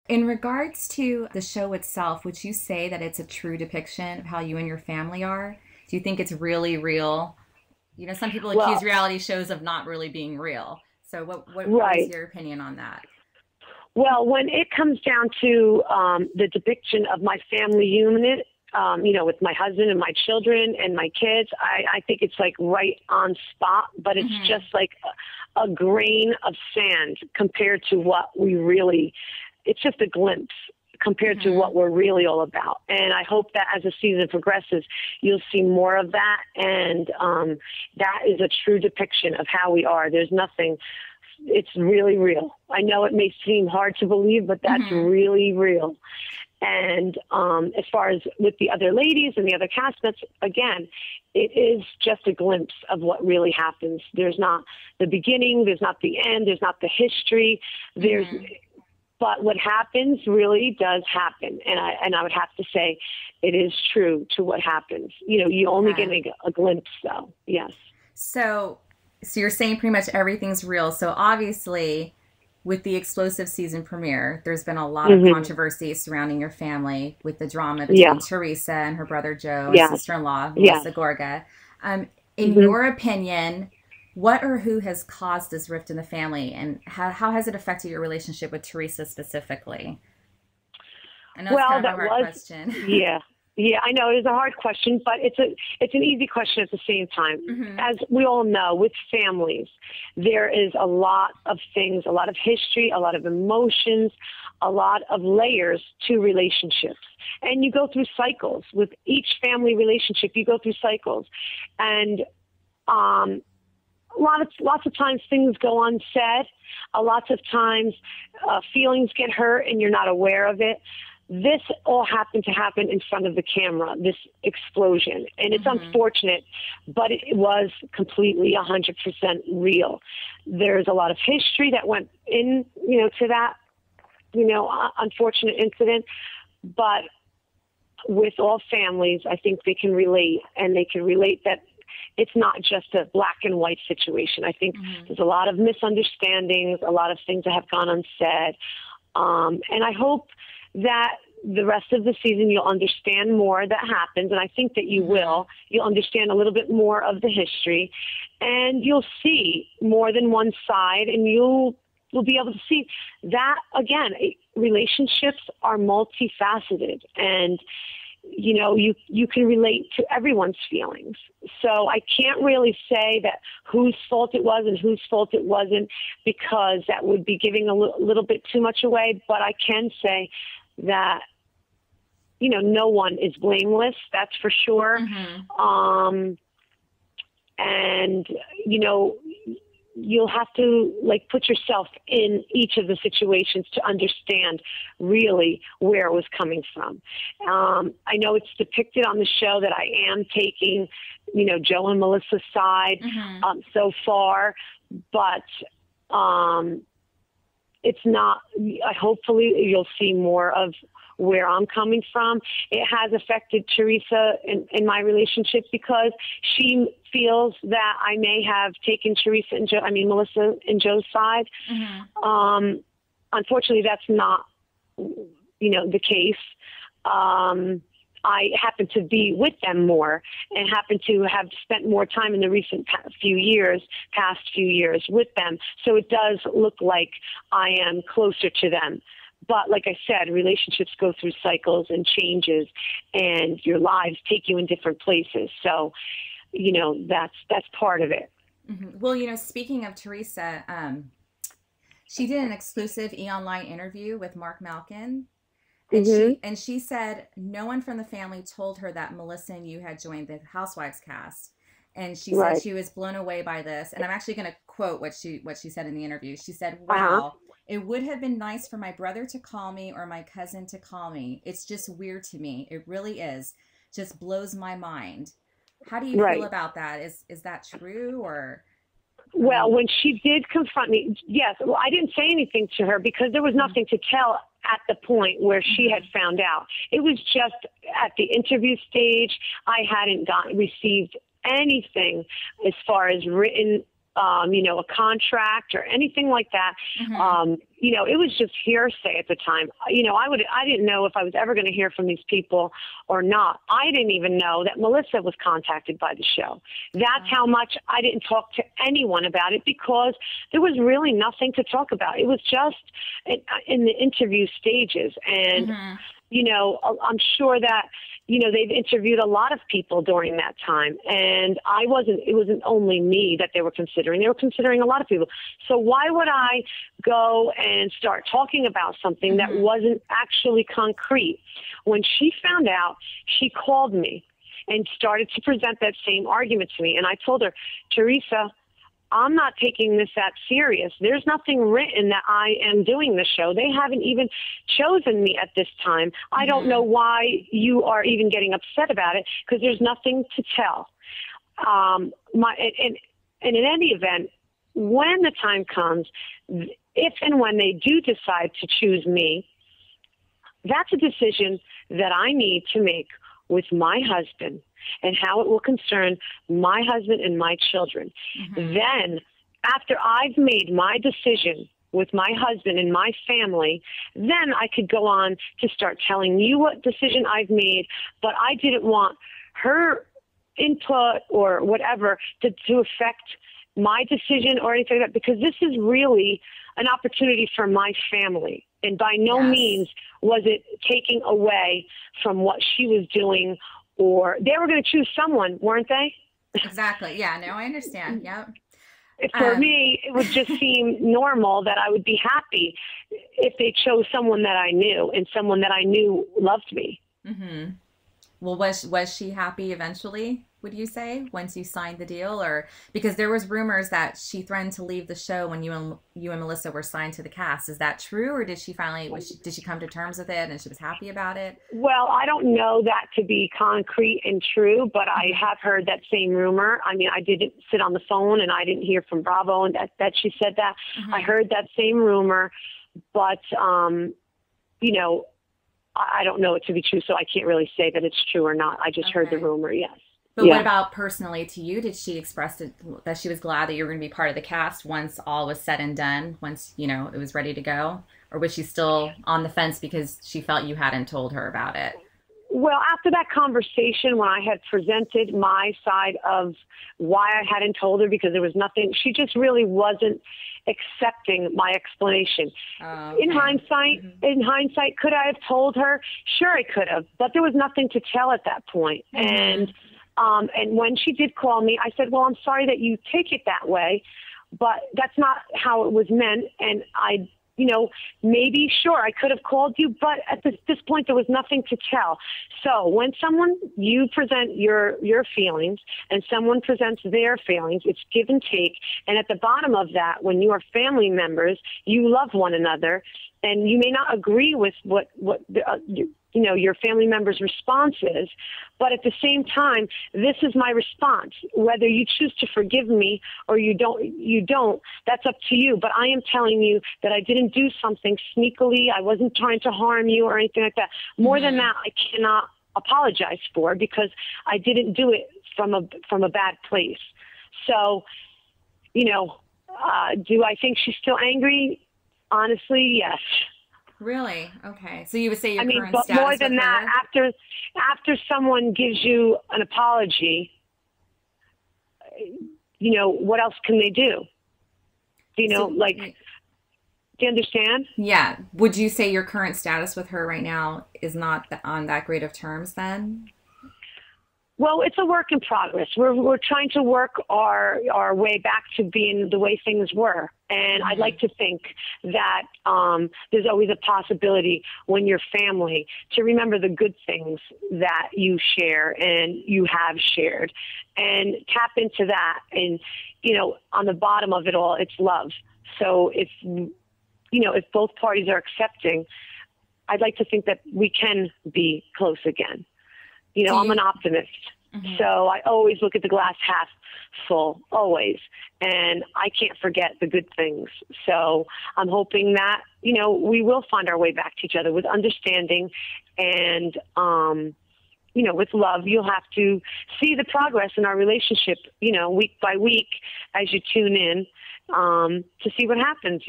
In regards to the show itself, would you say that it's a true depiction of how you and your family are? Do you think it's really real? You know, some people accuse Well, reality shows of not really being real. So what is right. your opinion on that? Well, when it comes down to the depiction of my family unit, with my husband and my children and my kids, I think it's like right on spot, but it's Hmm. just like a grain of sand compared to what we really, it's just a glimpse compared to Hmm. what we're really all about. And I hope that as the season progresses, you'll see more of that. And that is a true depiction of how we are. There's nothing, it's really real. I know it may seem hard to believe, but that's Hmm. really real. And as far as with the other ladies and the other castmates, again, it is just a glimpse of what really happens. There's not the beginning, there's not the end, there's not the history. There's, Hmm. but what happens really does happen, and I would have to say, it is true to what happens. You only get Okay. a glimpse, though. Yes. So, so you're saying pretty much everything's real. So obviously, with the explosive season premiere, there's been a lot of Hmm. controversy surrounding your family with the drama between Yeah. Teresa and her brother Joe and Yes. sister-in-law Yes. Melissa Gorga. In Hmm. your opinion, what or who has caused this rift in the family, and how has it affected your relationship with Teresa specifically? I know it's Well, kind of a that hard was, question. yeah. Yeah, I know it is a hard question, but it's an easy question at the same time. Hmm. As we all know, with families, there is a lot of things, a lot of history, a lot of emotions, a lot of layers to relationships. And you go through cycles with each family relationship. You go through cycles, and lots of times things go unsaid. Lots of times feelings get hurt, and you're not aware of it. This all happened to happen in front of the camera, this explosion. And it's Hmm. unfortunate, but it was completely 100% real. There's a lot of history that went in, to that, unfortunate incident. But with all families, I think they can relate, and they can relate that it's not just a black and white situation. I think Hmm. there's a lot of misunderstandings, a lot of things that have gone unsaid. And I hope that the rest of the season you'll understand more that happens, and I think that you Hmm. will. You'll understand a little bit more of the history, and you'll see more than one side, and you'll be able to see that again. Relationships are multifaceted, and you can relate to everyone's feelings. So I can't really say that whose fault it was and whose fault it wasn't, because that would be giving a little bit too much away. But I can say that, no one is blameless. That's for sure. Hmm. Um, and, you know, you'll have to put yourself in each of the situations to understand really where it was coming from. I know it's depicted on the show that I am taking, Joe and Melissa's side Hmm. so far, but it's not. Hopefully, you'll see more of where I'm coming from. It has affected Teresa in my relationship because she feels that I may have taken Melissa and Joe's side. Hmm. Unfortunately, that's not, the case. I happen to be with them more and happen to have spent more time in the past few years with them. So it does look like I am closer to them. But like I said, relationships go through cycles and changes, and your lives take you in different places. So, that's part of it. Hmm. Well, speaking of Teresa, she did an exclusive e-online interview with Mark Malkin, and Hmm. she said no one from the family told her that Melissa and you had joined the Housewives cast. And she said Right. she was blown away by this. And I'm actually going to quote what she said in the interview. She said, Uh huh. "Wow, it would have been nice for my brother to call me or my cousin to call me. It's just weird to me. It really is. Just blows my mind." How do you feel Right. about that? Is that true, or I Well, mean, when she did confront me, yes, well, I didn't say anything to her because there was mhm, nothing to tell at the point where she had mhm, found out. It was just at the interview stage. I hadn't received anything as far as written. a contract or anything like that. Mm-hmm. It was just hearsay at the time. I didn't know if I was ever going to hear from these people or not. I didn't even know that Melissa was contacted by the show. That's how much I didn't talk to anyone about it, because there was really nothing to talk about. It was just in the interview stages. And, I'm sure that, they've interviewed a lot of people during that time. And it wasn't only me that they were considering a lot of people. So why would I go and start talking about something that wasn't actually concrete? When she found out, she called me and started to present that same argument to me. And I told her, Teresa, I'm not taking this that serious. There's nothing written that I am doing the show. They haven't even chosen me at this time. I don't know why you are even getting upset about it, because there's nothing to tell. And in any event, when the time comes, if and when they do decide to choose me, that's a decision that I need to make with my husband and how it will concern my husband and my children. Then, after I've made my decision with my husband and my family, then I could go on to start telling you what decision I've made. But I didn't want her input or whatever to affect my decision or anything like that, because this is really an opportunity for my family. And by no means was it taking away from what she was doing, or they were going to choose someone, weren't they? Exactly. Yeah, no, I understand. Yep. For me, it would just seem normal that I would be happy if they chose someone that I knew and someone that I knew loved me. Mm-hmm. Well, was she happy eventually, would you say, once you signed the deal? Or because there was rumors that she threatened to leave the show when you and Melissa were signed to the cast. Is that true, or did she finally did she come to terms with it and she was happy about it? Well, I don't know that to be concrete and true, but I have heard that same rumor. I mean, I didn't sit on the phone and I didn't hear from Bravo and that she said that. I heard that same rumor, but I don't know it to be true, so I can't really say that it's true or not. I just heard the rumor, yes. But what about personally to you? Did she express that she was glad that you were going to be part of the cast once all was said and done, once, it was ready to go? Or was she still on the fence because she felt you hadn't told her about it? Well, after that conversation, when I had presented my side of why I hadn't told her because there was nothing, she just really wasn't accepting my explanation. Okay. In hindsight, could I have told her? Sure, I could have, but there was nothing to tell at that point. And when she did call me, I said, well, I'm sorry that you take it that way, but that's not how it was meant. And maybe, sure, I could have called you, but at this point, there was nothing to tell. So when you present your feelings and someone presents their feelings, it's give and take. And at the bottom of that, when you are family members, you love one another, and you may not agree with what your family member's response is, but at the same time, this is my response. Whether you choose to forgive me or you don't, that's up to you. But I am telling you that I didn't do something sneakily. I wasn't trying to harm you or anything like that. More than that, I cannot apologize for, because I didn't do it from a bad place. So, do I think she's still angry? Honestly, yes. Really? Okay. So you would say your current but status more than with that, her? after someone gives you an apology, what else can they do? Do you understand? Yeah. Would you say your current status with her right now is not on that great of terms then? Well, it's a work in progress. We're trying to work our way back to being the way things were. And I'd like to think that there's always a possibility when you're family to remember the good things that you share and you have shared, and tap into that. And, on the bottom of it all, it's love. So if both parties are accepting, I'd like to think that we can be close again. I'm an optimist. So I always look at the glass half full, always. And I can't forget the good things. So I'm hoping that, we will find our way back to each other with understanding and, with love, you'll have to see the progress in our relationship, week by week as you tune in to see what happens.